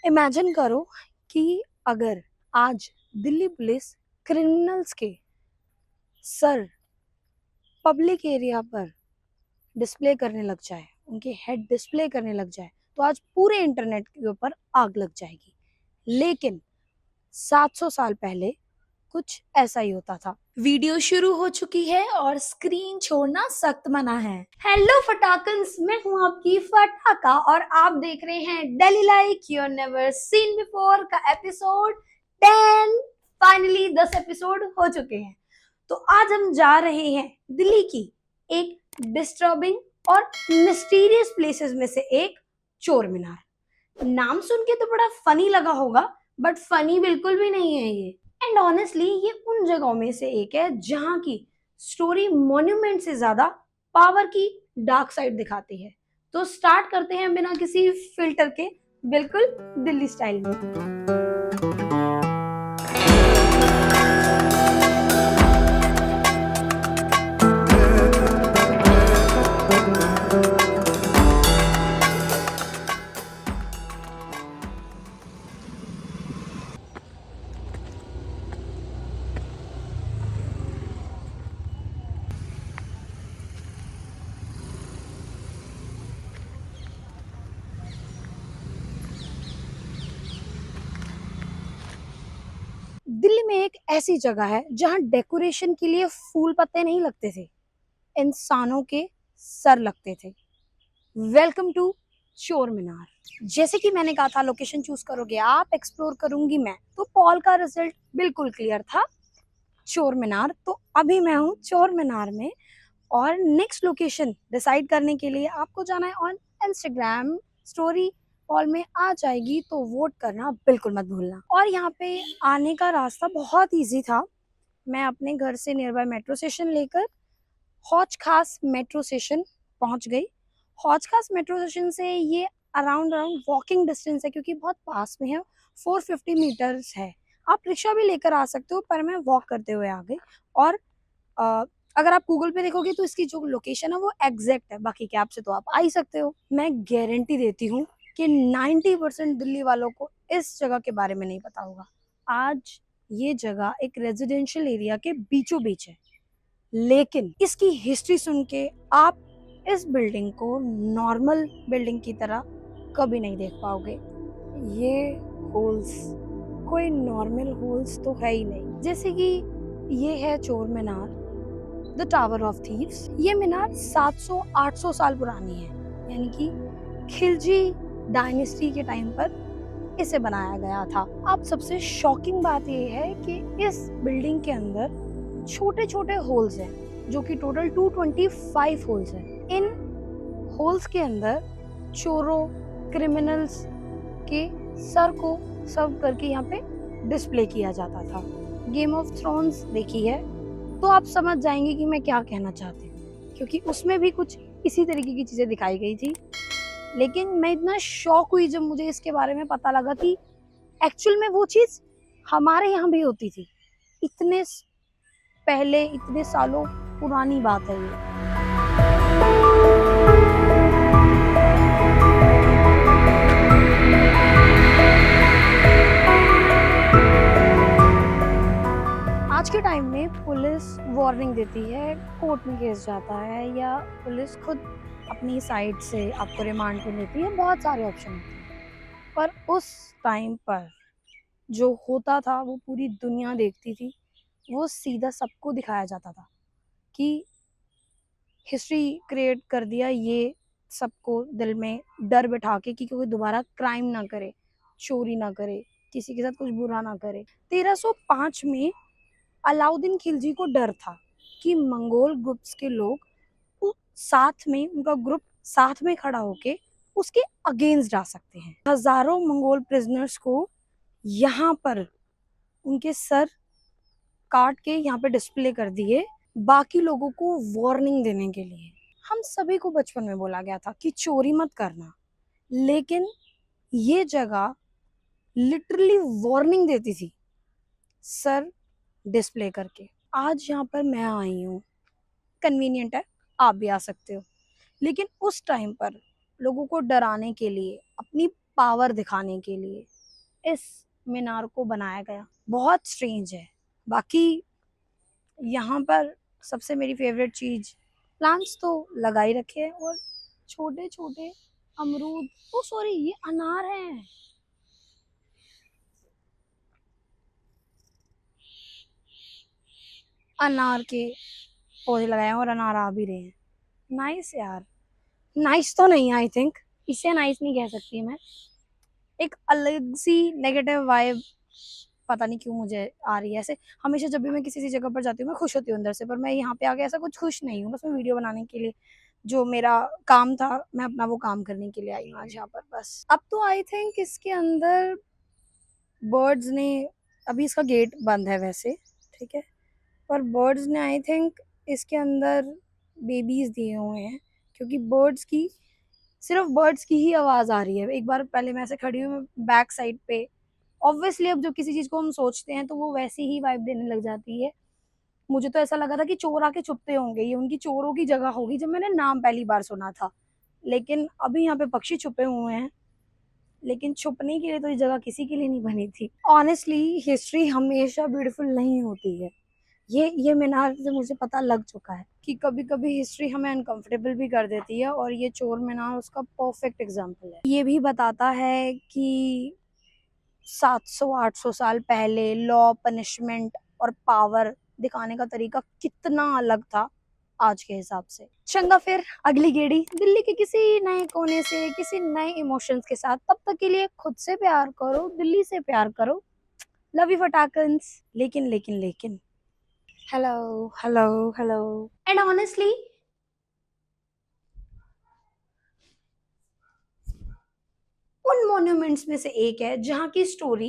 Imagine करो कि अगर आज दिल्ली पुलिस क्रिमिनल्स के सर पब्लिक एरिया पर डिस्प्ले करने लग जाए, उनके हेड डिस्प्ले करने लग जाए, तो आज पूरे इंटरनेट के ऊपर आग लग जाएगी। लेकिन 700 साल पहले कुछ ऐसा ही होता था। वीडियो शुरू हो चुकी है और स्क्रीन छोड़ना सख्त मना है। हेलो फटाकन्स, मैं हूं आपकी फटाका और आप देख रहे हैं daily like your never seen before का एपिसोड 10। फाइनली 10 एपिसोड हो चुके हैं। तो आज हम जा रहे हैं दिल्ली की एक डिस्टर्बिंग और मिस्टीरियस प्लेसेस में से एक, चोर मीनार। नाम सुन के तो बड़ा फनी लगा होगा, बट फनी बिल्कुल भी नहीं है ये। एंड ऑनेस्टली ये उन जगहों में से एक है जहां की स्टोरी मॉन्यूमेंट से ज्यादा पावर की डार्क साइड दिखाती है। तो स्टार्ट करते हैं बिना किसी फिल्टर के, बिल्कुल दिल्ली स्टाइल में। दिल्ली में एक ऐसी जगह है जहां डेकोरेशन के लिए फूल पत्ते नहीं लगते थे, इंसानों के सर लगते थे। वेलकम टू चोर मीनार। जैसे कि मैंने कहा था, लोकेशन चूज करोगे आप, एक्सप्लोर करूंगी मैं, तो पॉल का रिजल्ट बिल्कुल क्लियर था, चोर मीनार। तो अभी मैं हूँ चोर मीनार में और नेक्स्ट लोकेशन डिसाइड करने के लिए आपको जाना है ऑन इंस्टाग्राम स्टोरी। पॉल में आ जाएगी तो वोट करना बिल्कुल मत भूलना। और यहाँ पे आने का रास्ता बहुत इजी था। मैं अपने घर से नियर बाय मेट्रो स्टेशन लेकर हौज खास मेट्रो स्टेशन पहुंच गई। हौज खास मेट्रो स्टेशन से ये अराउंड वॉकिंग डिस्टेंस है, क्योंकि बहुत पास में है, 450 मीटर्स है। आप रिक्शा भी लेकर आ सकते हो, पर मैं वॉक करते हुए आ गई। और अ, अगर आप गूगल पे देखोगे तो इसकी जो लोकेशन है वो एग्जैक्ट है, बाकी कैब से तो आप आ ही सकते हो। मैं गारंटी देती हूँ कि 90% दिल्ली वालों को इस जगह के बारे में नहीं पता होगा। आज ये जगह एक रेजिडेंशियल एरिया के बीचों बीच है, लेकिन इसकी हिस्ट्री सुन के आप इस बिल्डिंग को नॉर्मल बिल्डिंग की तरह कभी नहीं देख पाओगे। ये होल्स कोई नॉर्मल होल्स तो है ही नहीं। जैसे कि ये है चोर मीनार, द टावर ऑफ थीव्स। ये मीनार 700-800 साल पुरानी है, यानी कि खिलजी डायनेस्टी के टाइम पर इसे बनाया गया था। अब सबसे शॉकिंग बात ये है कि इस बिल्डिंग के अंदर छोटे छोटे होल्स हैं, जो कि टोटल 225 होल्स हैं। इन होल्स के अंदर चोरों, क्रिमिनल्स के सर को सर्व करके यहाँ पे डिस्प्ले किया जाता था। गेम ऑफ थ्रोन्स देखी है तो आप समझ जाएंगे कि मैं क्या कहना चाहती हूँ, क्योंकि उसमें भी कुछ इसी तरीके की चीजें दिखाई गई थी। लेकिन मैं इतना शॉक हुई जब मुझे इसके बारे में पता लगा कि एक्चुअल में वो चीज हमारे यहाँ भी होती थी। इतने पहले, इतने सालों पुरानी बात है ये। आज के टाइम में पुलिस वार्निंग देती है, कोर्ट में केस जाता है, या पुलिस खुद अपनी साइड से आपको रिमांड पे लेती है, बहुत सारे ऑप्शन होते हैं। पर उस टाइम पर जो होता था वो पूरी दुनिया देखती थी। वो सीधा सबको दिखाया जाता था कि हिस्ट्री क्रिएट कर दिया ये, सबको दिल में डर बिठा के कि कोई दोबारा क्राइम ना करे, चोरी ना करे, किसी के साथ कुछ बुरा ना करे। 1305 में अलाउद्दीन खिलजी को डर था कि मंगोल ग्रुप्स के लोग साथ में, उनका ग्रुप साथ में खड़ा होके उसके अगेंस्ट आ सकते हैं। हजारों मंगोल प्रिजनर्स को यहाँ पर उनके सर काट के यहाँ पे डिस्प्ले कर दिए, बाकी लोगों को वार्निंग देने के लिए। हम सभी को बचपन में बोला गया था कि चोरी मत करना, लेकिन ये जगह लिटरली वार्निंग देती थी सर डिस्प्ले करके। आज यहाँ पर मैं आई हूँ, कन्वीनियंट है, आप भी आ सकते हो। लेकिन उस टाइम पर लोगों को डराने के लिए, अपनी पावर दिखाने के लिए इस मीनार को बनाया गया। बहुत स्ट्रेंज है। बाकी यहाँ पर सबसे मेरी फेवरेट चीज, प्लांट्स तो लगा ही रखे हैं और छोटे छोटे अमरूद, ओ सॉरी ये अनार हैं। अनार के पौधे लगाए हैं और अनार आ भी रहे हैं। नाइस यार। नाइस तो नहीं, आई थिंक इसे नाइस नहीं कह सकती मैं। एक अलग सी नेगेटिव वाइब पता नहीं क्यों मुझे आ रही है ऐसे। हमेशा जब भी मैं किसी जगह पर जाती हूँ मैं खुश होती हूँ अंदर से, पर मैं यहाँ पे आके ऐसा कुछ खुश नहीं हूँ। बस मैं वीडियो बनाने के लिए, जो मेरा काम था, मैं अपना वो काम करने के लिए आई हूँ आज यहाँ पर बस। अब तो आई थिंक इसके अंदर बर्ड्स ने, अभी इसका गेट बंद है वैसे, ठीक है, पर बर्ड्स ने आई थिंक इसके अंदर बेबीज दिए हुए हैं, क्योंकि बर्ड्स की, सिर्फ बर्ड्स की ही आवाज़ आ रही है। एक बार पहले मैं ऐसे खड़ी हूँ बैक साइड पे, ऑब्वियसली अब जो किसी चीज़ को हम सोचते हैं तो वो वैसी ही वाइब देने लग जाती है। मुझे तो ऐसा लगा था कि चोर आके छुपते होंगे, ये उनकी चोरों की जगह होगी जब मैंने नाम पहली बार सुना था। लेकिन अभी यहाँ पे पक्षी छुपे हुए हैं, लेकिन छुपने के लिए तो ये जगह किसी के लिए नहीं बनी थी। ऑनेस्टली हिस्ट्री हमेशा ब्यूटीफुल नहीं होती है। ये मीनार से मुझे पता लग चुका है कि कभी कभी हिस्ट्री हमें अनकंफर्टेबल भी कर देती है, और ये चोर मीनार उसका परफेक्ट एग्जाम्पल है। ये भी बताता है कि 700-800 साल पहले लॉ, पनिशमेंट और पावर दिखाने का तरीका कितना अलग था आज के हिसाब से। चंगा फिर अगली गेड़ी दिल्ली के किसी नए कोने से किसी नए इमोशंस के साथ। तब तक के लिए खुद से प्यार करो, दिल्ली से प्यार करो। लव यू फटाकन्स। लेकिन लेकिन लेकिन hello hello hello and honestly उन मॉन्यूमेंट्स में से एक है जहाँ की स्टोरी